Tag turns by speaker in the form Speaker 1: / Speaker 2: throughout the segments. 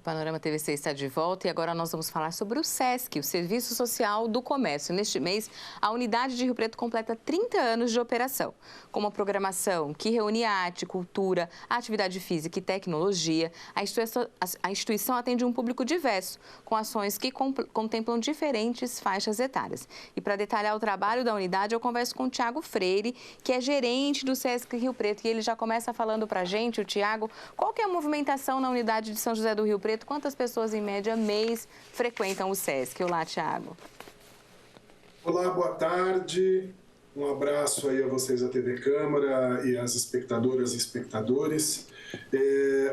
Speaker 1: Panorama TVC está de volta e agora nós vamos falar sobre o SESC, o Serviço Social do Comércio. Neste mês, a unidade de Rio Preto completa 30 anos de operação. Com uma programação que reúne arte, cultura, atividade física e tecnologia, a instituição atende um público diverso, com ações que contemplam diferentes faixas etárias. E para detalhar o trabalho da unidade, eu converso com o Tiago Freire, que é gerente do SESC Rio Preto. E ele já começa falando para a gente, o Tiago, qual que é a movimentação na unidade de São José do Rio Preto? Quantas pessoas, em média, mês frequentam o SESC? Olá, Tiago.
Speaker 2: Olá, boa tarde. Um abraço aí a vocês da TV Câmara e às espectadoras e espectadores.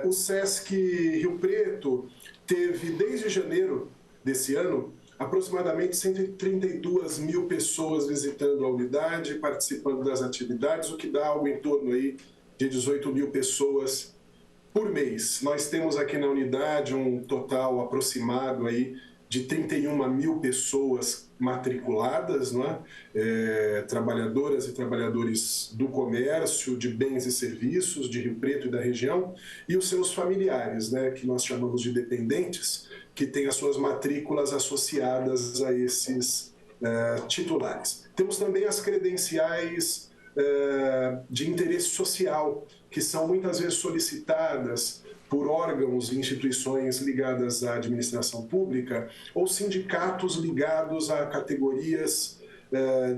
Speaker 2: O SESC Rio Preto teve, desde janeiro desse ano, aproximadamente 132 mil pessoas visitando a unidade, participando das atividades, o que dá algo em torno aí de 18 mil pessoas por mês. Nós temos aqui na unidade um total aproximado aí de 31 mil pessoas matriculadas, não é? Trabalhadoras e trabalhadores do comércio, de bens e serviços de Rio Preto e da região, e os seus familiares, né, que nós chamamos de dependentes, que têm as suas matrículas associadas a esses titulares. Temos também as credenciais de interesse social, que são muitas vezes solicitadas por órgãos e instituições ligadas à administração pública ou sindicatos ligados a categorias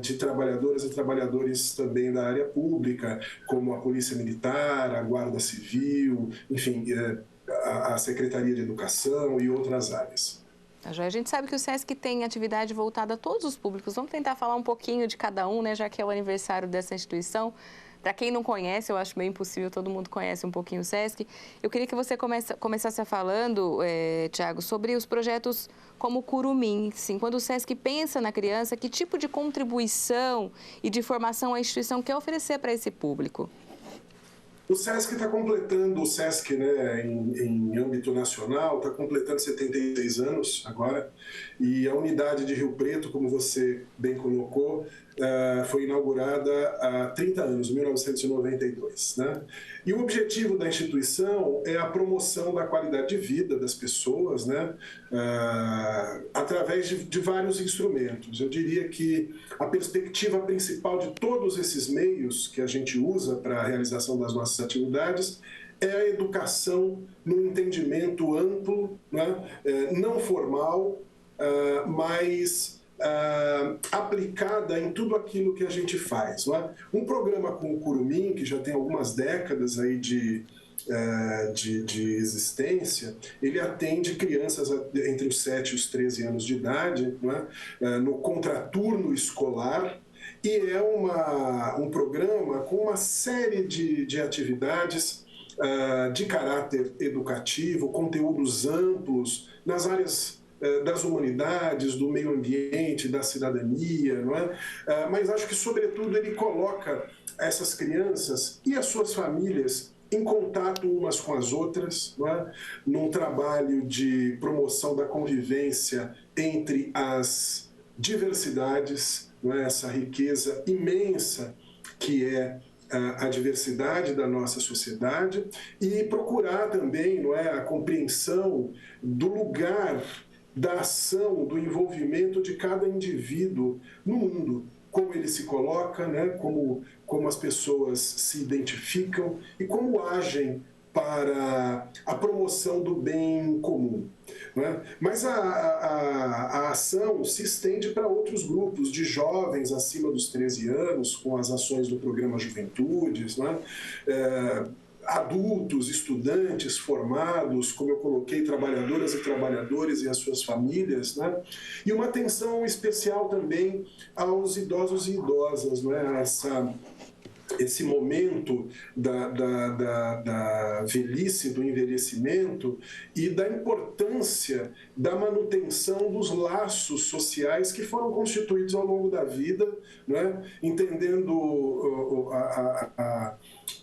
Speaker 2: de trabalhadoras e trabalhadores também da área pública, como a Polícia Militar, a Guarda Civil, enfim, a Secretaria de Educação e outras áreas.
Speaker 1: A gente sabe que o SESC tem atividade voltada a todos os públicos. Vamos tentar falar um pouquinho de cada um, né, já que é o aniversário dessa instituição. Para quem não conhece, eu acho meio impossível, todo mundo conhece um pouquinho o SESC. Eu queria que você começasse falando, Tiago, sobre os projetos como o Curumim. Sim, quando o SESC pensa na criança, que tipo de contribuição e de formação a instituição quer oferecer para esse público?
Speaker 2: O SESC está completando, o SESC, né, em âmbito nacional, está completando 76 anos agora, e a unidade de Rio Preto, como você bem colocou, foi inaugurada há 30 anos, 1992. Né? E o objetivo da instituição é a promoção da qualidade de vida das pessoas, né, através de vários instrumentos. Eu diria que a perspectiva principal de todos esses meios que a gente usa para a realização das nossas atividades é a educação no entendimento amplo, né, não formal, mas aplicada em tudo aquilo que a gente faz. Não é? Um programa como o Curumim, que já tem algumas décadas aí de existência, ele atende crianças entre os 7 e os 13 anos de idade, não é? No contraturno escolar, e é um programa com uma série de atividades de caráter educativo, conteúdos amplos nas áreas das humanidades, do meio ambiente, da cidadania, não é? Mas acho que, sobretudo, ele coloca essas crianças e as suas famílias em contato umas com as outras, não é? Num trabalho de promoção da convivência entre as diversidades, não é? Essa riqueza imensa que é a diversidade da nossa sociedade, e procurar também, não é, a compreensão do lugar da ação, do envolvimento de cada indivíduo no mundo, como ele se coloca, né, como as pessoas se identificam e como agem para a promoção do bem comum. Né? Mas a ação se estende para outros grupos de jovens acima dos 13 anos, com as ações do programa Juventudes, né? Adultos, estudantes, formados, como eu coloquei, trabalhadoras e trabalhadores e as suas famílias, né? E uma atenção especial também aos idosos e idosas, né? Esse momento da velhice, do envelhecimento e da importância da manutenção dos laços sociais que foram constituídos ao longo da vida, né? Entendendo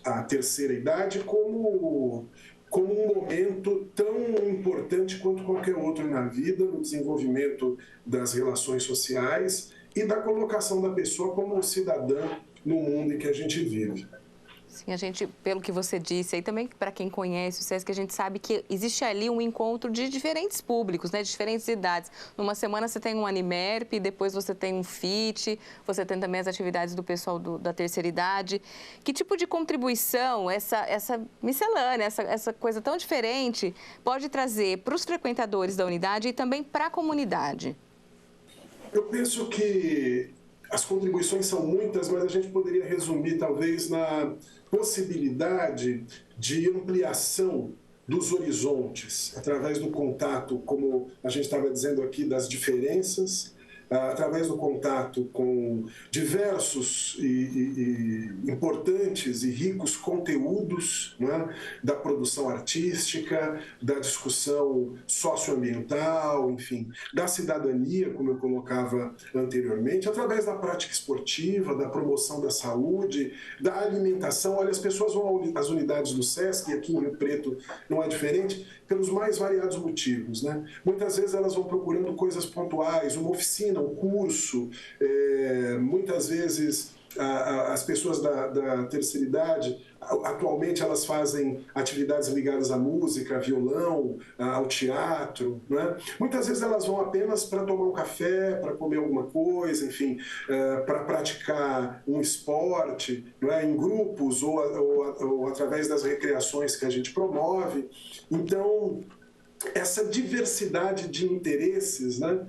Speaker 2: a terceira idade como um momento tão importante quanto qualquer outro na vida, no desenvolvimento das relações sociais e da colocação da pessoa como cidadã no mundo em que a gente vive.
Speaker 1: Sim, a gente, pelo que você disse, aí também para quem conhece o SESC, a gente sabe que existe ali um encontro de diferentes públicos, né, de diferentes idades. Numa semana você tem um Animerp, depois você tem um FIT, você tem também as atividades do pessoal da terceira idade. Que tipo de contribuição essa miscelânea, essa coisa tão diferente pode trazer para os frequentadores da unidade e também para a comunidade?
Speaker 2: Eu penso que as contribuições são muitas, mas a gente poderia resumir talvez na possibilidade de ampliação dos horizontes, através do contato, como a gente estava dizendo aqui, das diferenças, através do contato com diversos e importantes e ricos conteúdos, né, da produção artística, da discussão socioambiental, enfim, da cidadania, como eu colocava anteriormente, através da prática esportiva, da promoção da saúde, da alimentação. Olha, as pessoas vão às unidades do SESC, e aqui em Rio Preto não é diferente, pelos mais variados motivos, né? Muitas vezes elas vão procurando coisas pontuais, uma oficina, um curso, muitas vezes as pessoas da terceira idade, atualmente elas fazem atividades ligadas à música, violão, ao teatro, né? Muitas vezes elas vão apenas para tomar um café, para comer alguma coisa, enfim, para praticar um esporte, não é? Em grupos ou através das recreações que a gente promove. Então, essa diversidade de interesses, né?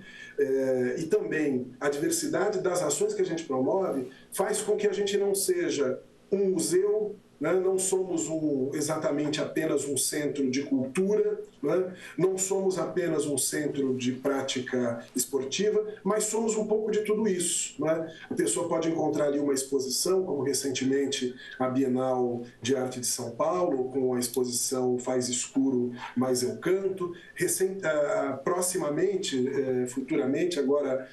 Speaker 2: E também a diversidade das ações que a gente promove faz com que a gente não seja um museu, né? Não somos exatamente apenas um centro de cultura, né? Não somos apenas um centro de prática esportiva, mas somos um pouco de tudo isso, né? A pessoa pode encontrar ali uma exposição, como recentemente a Bienal de Arte de São Paulo, com a exposição Faz Escuro, Mas Eu Canto. Proximamente, futuramente, agora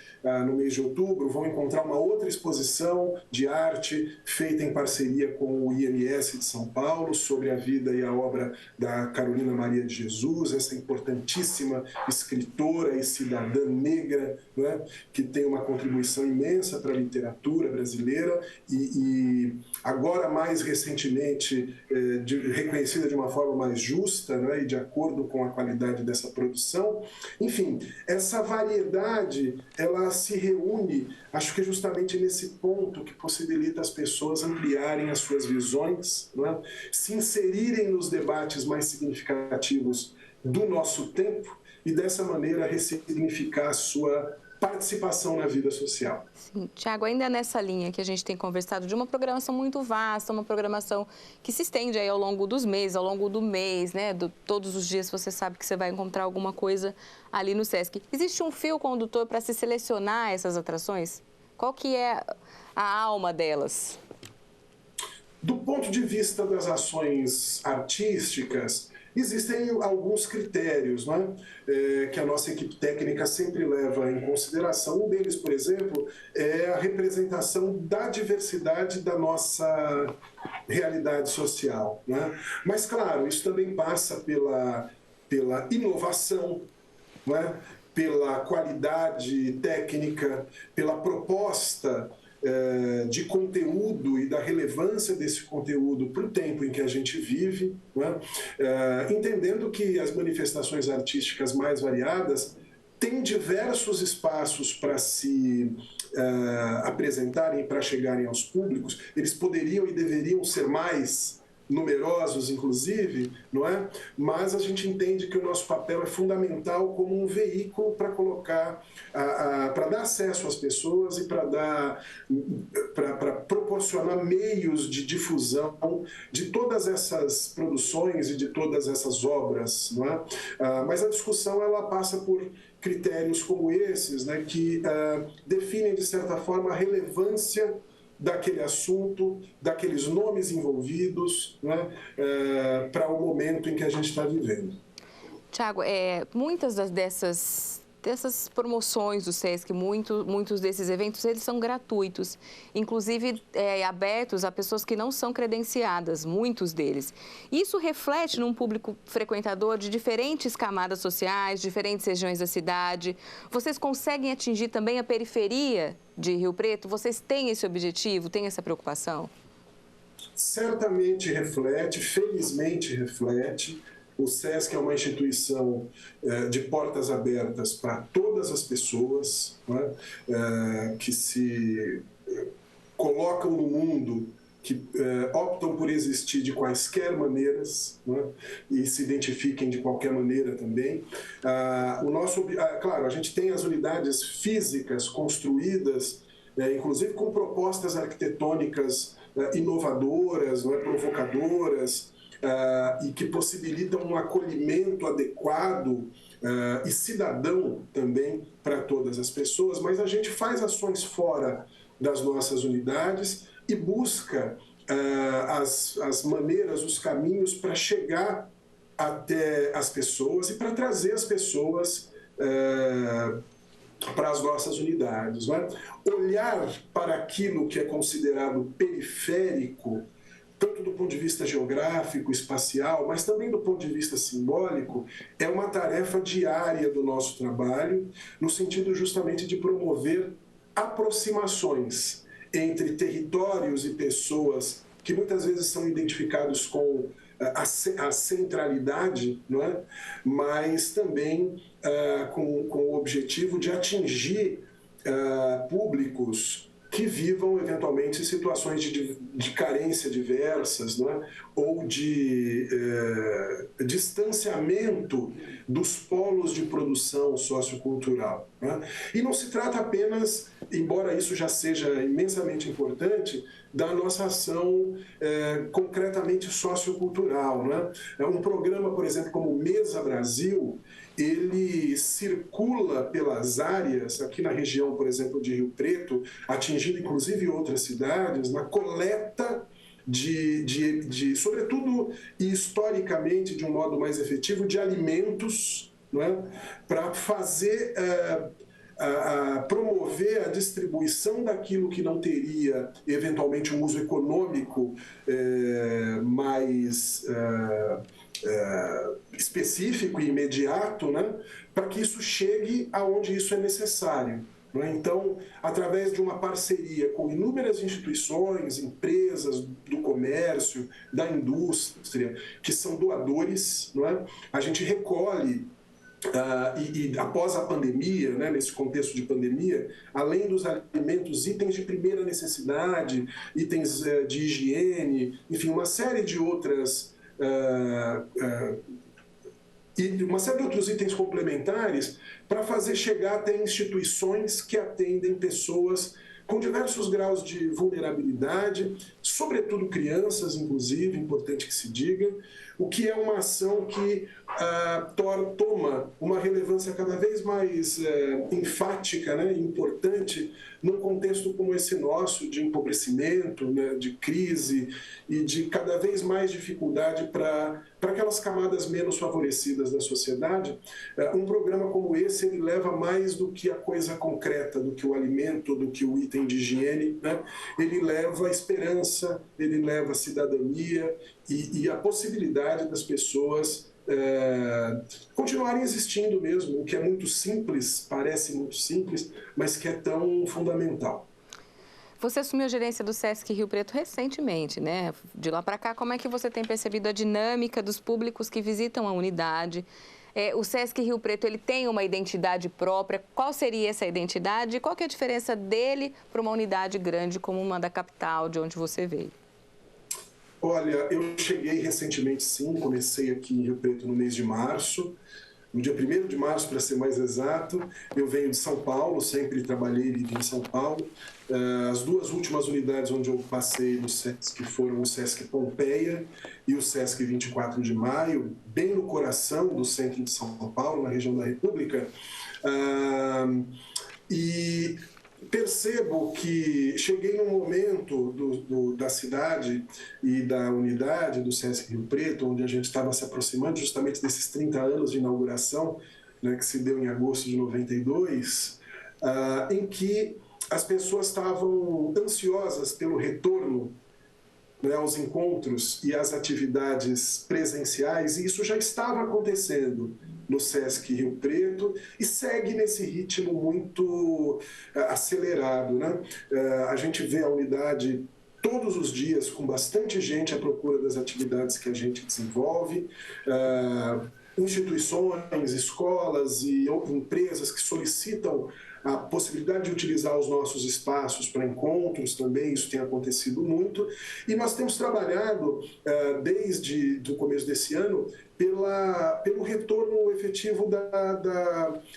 Speaker 2: no mês de outubro, vão encontrar uma outra exposição de arte feita em parceria com o IMS de São Paulo, sobre a vida e a obra da Carolina Maria de Jesus, essa importantíssima escritora e cidadã negra, né, que tem uma contribuição imensa para a literatura brasileira e agora mais recentemente reconhecida de uma forma mais justa, né, e de acordo com a qualidade dessa produção. Enfim, essa variedade, ela se reúne, acho que justamente nesse ponto que possibilita as pessoas ampliarem as suas visões, né, se inserirem nos debates mais significativos do nosso tempo e dessa maneira ressignificar a sua participação na vida social.
Speaker 1: Sim, Tiago, ainda nessa linha que a gente tem conversado de uma programação muito vasta, uma programação que se estende aí ao longo dos meses, ao longo do mês, né? Todos os dias você sabe que você vai encontrar alguma coisa ali no SESC. Existe um fio condutor para se selecionar essas atrações? Qual que é a alma delas?
Speaker 2: Do ponto de vista das ações artísticas, existem alguns critérios, né, que a nossa equipe técnica sempre leva em consideração. Um deles, por exemplo, é a representação da diversidade da nossa realidade social, né? Mas, claro, isso também passa pela inovação, né? Pela qualidade técnica, pela proposta de conteúdo e da relevância desse conteúdo para o tempo em que a gente vive, né? Entendendo que as manifestações artísticas mais variadas têm diversos espaços para se apresentarem, para chegarem aos públicos. Eles poderiam e deveriam ser mais numerosos, inclusive, não é? Mas a gente entende que o nosso papel é fundamental como um veículo para colocar, para dar acesso às pessoas e para proporcionar meios de difusão de todas essas produções e de todas essas obras, não é? Mas a discussão ela passa por critérios como esses, né, que definem de certa forma a relevância daquele assunto, daqueles nomes envolvidos, né, para o momento em que a gente está vivendo.
Speaker 1: Tiago, muitas dessas promoções do SESC, muitos desses eventos, eles são gratuitos, inclusive abertos a pessoas que não são credenciadas, muitos deles. Isso reflete num público frequentador de diferentes camadas sociais, diferentes regiões da cidade. Vocês conseguem atingir também a periferia de Rio Preto? Vocês têm esse objetivo, têm essa preocupação?
Speaker 2: Certamente reflete, felizmente reflete. O SESC é uma instituição de portas abertas para todas as pessoas, né, que se colocam no mundo, que optam por existir de quaisquer maneiras, né, e se identifiquem de qualquer maneira também. Claro, a gente tem as unidades físicas construídas, inclusive com propostas arquitetônicas inovadoras, né, provocadoras, e que possibilitam um acolhimento adequado e cidadão também para todas as pessoas, mas a gente faz ações fora das nossas unidades e busca as maneiras, os caminhos para chegar até as pessoas e para trazer as pessoas para as nossas unidades. Não é? Olhar para aquilo que é considerado periférico, tanto do ponto de vista geográfico, espacial, mas também do ponto de vista simbólico, é uma tarefa diária do nosso trabalho, no sentido justamente de promover aproximações entre territórios e pessoas que muitas vezes são identificados com a centralidade, não é? Mas também com o objetivo de atingir públicos que vivam, eventualmente, situações de carência diversas, não é? Ou de distanciamento dos polos de produção sociocultural. Não é? E não se trata apenas, embora isso já seja imensamente importante, da nossa ação concretamente sociocultural. Não é? Um programa, por exemplo, como Mesa Brasil, ele circula pelas áreas, aqui na região, por exemplo, de Rio Preto, atingindo inclusive outras cidades, na coleta sobretudo e historicamente, de um modo mais efetivo, de alimentos, não é? Para fazer, promover a distribuição daquilo que não teria, eventualmente, um uso econômico mais específico e imediato, né, para que isso chegue aonde isso é necessário. Né? Então, através de uma parceria com inúmeras instituições, empresas do comércio, da indústria, que são doadores, não é? A gente recolhe e após a pandemia, né, nesse contexto de pandemia, além dos alimentos, itens de primeira necessidade, itens de higiene, enfim, uma série de outras e uma série de outros itens complementares para fazer chegar até instituições que atendem pessoas com diversos graus de vulnerabilidade, sobretudo crianças, inclusive, importante que se diga, o que é uma ação que toma uma relevância cada vez mais enfática, né, importante, num contexto como esse nosso, de empobrecimento, né, de crise e de cada vez mais dificuldade para aquelas camadas menos favorecidas da sociedade. Um programa como esse, ele leva mais do que a coisa concreta, do que o alimento, do que o item de higiene, né? Ele leva esperança, ele leva cidadania e a possibilidade das pessoas continuarem existindo mesmo, o que é muito simples, parece muito simples, mas que é tão fundamental.
Speaker 1: Você assumiu a gerência do SESC Rio Preto recentemente, né? De lá para cá, como é que você tem percebido a dinâmica dos públicos que visitam a unidade? O SESC Rio Preto, ele tem uma identidade própria. Qual seria essa identidade? E qual que é a diferença dele para uma unidade grande como uma da capital, de onde você veio?
Speaker 2: Olha, eu cheguei recentemente, sim, comecei aqui em Rio Preto no mês de março. No dia 1º de março, para ser mais exato, eu venho de São Paulo, sempre trabalhei e vivi em São Paulo. As duas últimas unidades onde eu passei no SESC foram o SESC Pompeia e o SESC 24 de Maio, bem no coração do centro de São Paulo, na região da República. E percebo que cheguei num momento da cidade e da unidade do SESC Rio Preto, onde a gente estava se aproximando justamente desses 30 anos de inauguração, né, que se deu em agosto de 92, em que as pessoas estavam ansiosas pelo retorno, né, aos encontros e às atividades presenciais, e isso já estava acontecendo no SESC Rio Preto e segue nesse ritmo muito acelerado, né? A gente vê a unidade todos os dias com bastante gente à procura das atividades que a gente desenvolve, instituições, escolas e empresas que solicitam a possibilidade de utilizar os nossos espaços para encontros também, isso tem acontecido muito. E nós temos trabalhado, desde o começo desse ano, pelo retorno efetivo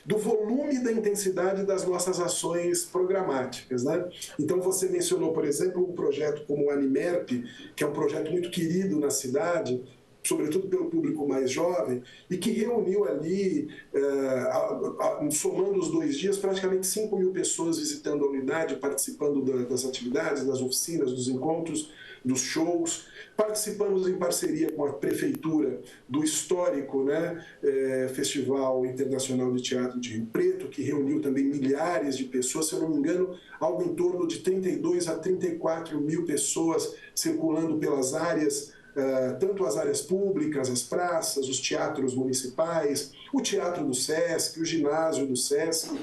Speaker 2: do volume e da intensidade das nossas ações programáticas, né? Então, você mencionou, por exemplo, um projeto como o Animerp, que é um projeto muito querido na cidade, sobretudo pelo público mais jovem, e que reuniu ali, somando os 2 dias, praticamente 5 mil pessoas visitando a unidade, participando das atividades, das oficinas, dos encontros, dos shows. Participamos em parceria com a Prefeitura do histórico, né, Festival Internacional de Teatro de Rio Preto, que reuniu também milhares de pessoas, se eu não me engano, algo em torno de 32 a 34 mil pessoas circulando pelas áreas, tanto as áreas públicas, as praças, os teatros municipais, o teatro do SESC, o ginásio do SESC.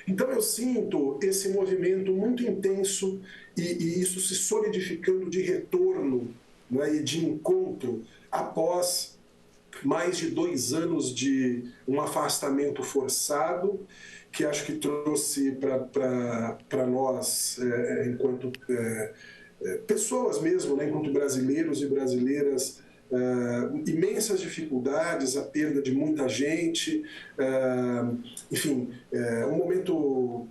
Speaker 2: Então eu sinto esse movimento muito intenso e isso se solidificando de retorno, né, e de encontro após mais de 2 anos de um afastamento forçado, que acho que trouxe para nós, enquanto pessoas mesmo, né, enquanto brasileiros e brasileiras, imensas dificuldades, a perda de muita gente, enfim, um momento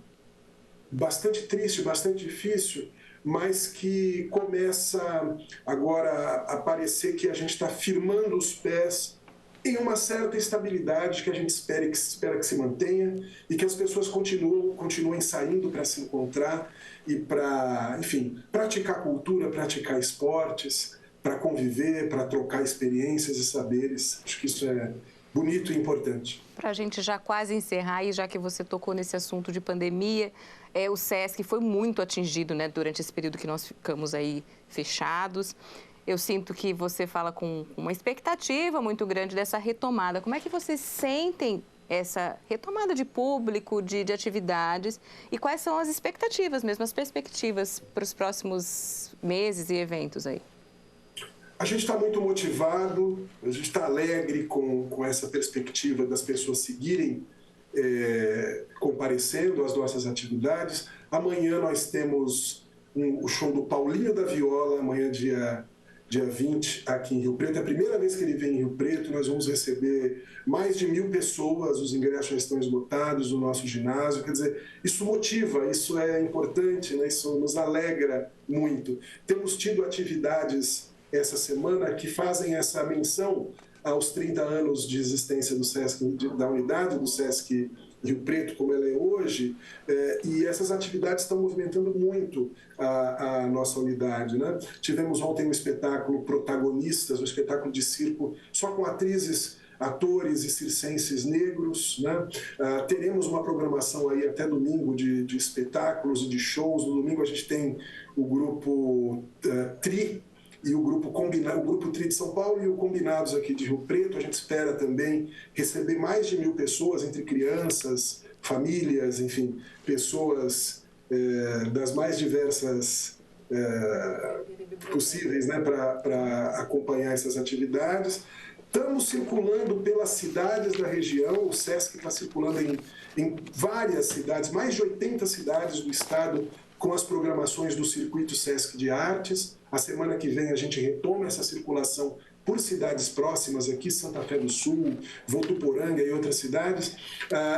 Speaker 2: bastante triste, bastante difícil, mas que começa agora a parecer que a gente está firmando os pés em uma certa estabilidade que a gente espera que se mantenha e que as pessoas continuem saindo para se encontrar e para, enfim, praticar cultura, praticar esportes, para conviver, para trocar experiências e saberes. Acho que isso é bonito e importante.
Speaker 1: Para a gente já quase encerrar, e já que você tocou nesse assunto de pandemia, o SESC foi muito atingido, né, durante esse período que nós ficamos aí fechados. Eu sinto que você fala com uma expectativa muito grande dessa retomada. Como é que vocês sentem essa retomada de público, de atividades? E quais são as expectativas mesmo, as perspectivas para os próximos meses e eventos aí?
Speaker 2: A gente está muito motivado, a gente está alegre com essa perspectiva das pessoas seguirem comparecendo às nossas atividades. Amanhã nós temos o show do Paulinho da Viola, amanhã dia 20, aqui em Rio Preto. É a primeira vez que ele vem em Rio Preto, nós vamos receber mais de 1.000 pessoas, os ingressos já estão esgotados no nosso ginásio. Quer dizer, isso motiva, isso é importante, né? Isso nos alegra muito. Temos tido atividades essa semana que fazem essa menção aos 30 anos de existência do SESC, da unidade do SESC Rio Preto, como ela é hoje, e essas atividades estão movimentando muito a nossa unidade, né? Tivemos ontem um espetáculo Protagonistas, um espetáculo de circo só com atrizes, atores e circenses negros, né? Teremos uma programação aí até domingo de espetáculos e de shows. No domingo a gente tem o grupo Tri, e o grupo Tri de São Paulo e o Combinados aqui de Rio Preto. A gente espera também receber mais de 1.000 pessoas, entre crianças, famílias, enfim, pessoas das mais diversas possíveis, né, para acompanhar essas atividades. Estamos circulando pelas cidades da região, o SESC está circulando em várias cidades, mais de 80 cidades do estado, com as programações do Circuito SESC de Artes. A semana que vem a gente retoma essa circulação por cidades próximas aqui, Santa Fé do Sul, Votuporanga e outras cidades.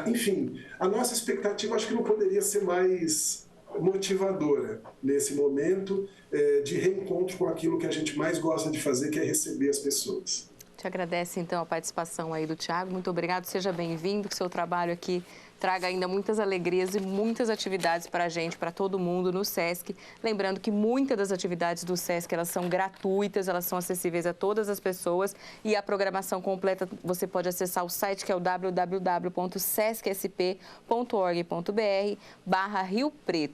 Speaker 2: Enfim, a nossa expectativa acho que não poderia ser mais motivadora nesse momento de reencontro com aquilo que a gente mais gosta de fazer, que é receber as pessoas.
Speaker 1: Te agradece, então, a participação aí do Thiago. Muito obrigado, seja bem-vindo, que seu trabalho aqui traga ainda muitas alegrias e muitas atividades para a gente, para todo mundo no SESC. Lembrando que muitas das atividades do SESC, elas são gratuitas, elas são acessíveis a todas as pessoas e a programação completa você pode acessar o site que é o www.sescsp.org.br/Rio Preto.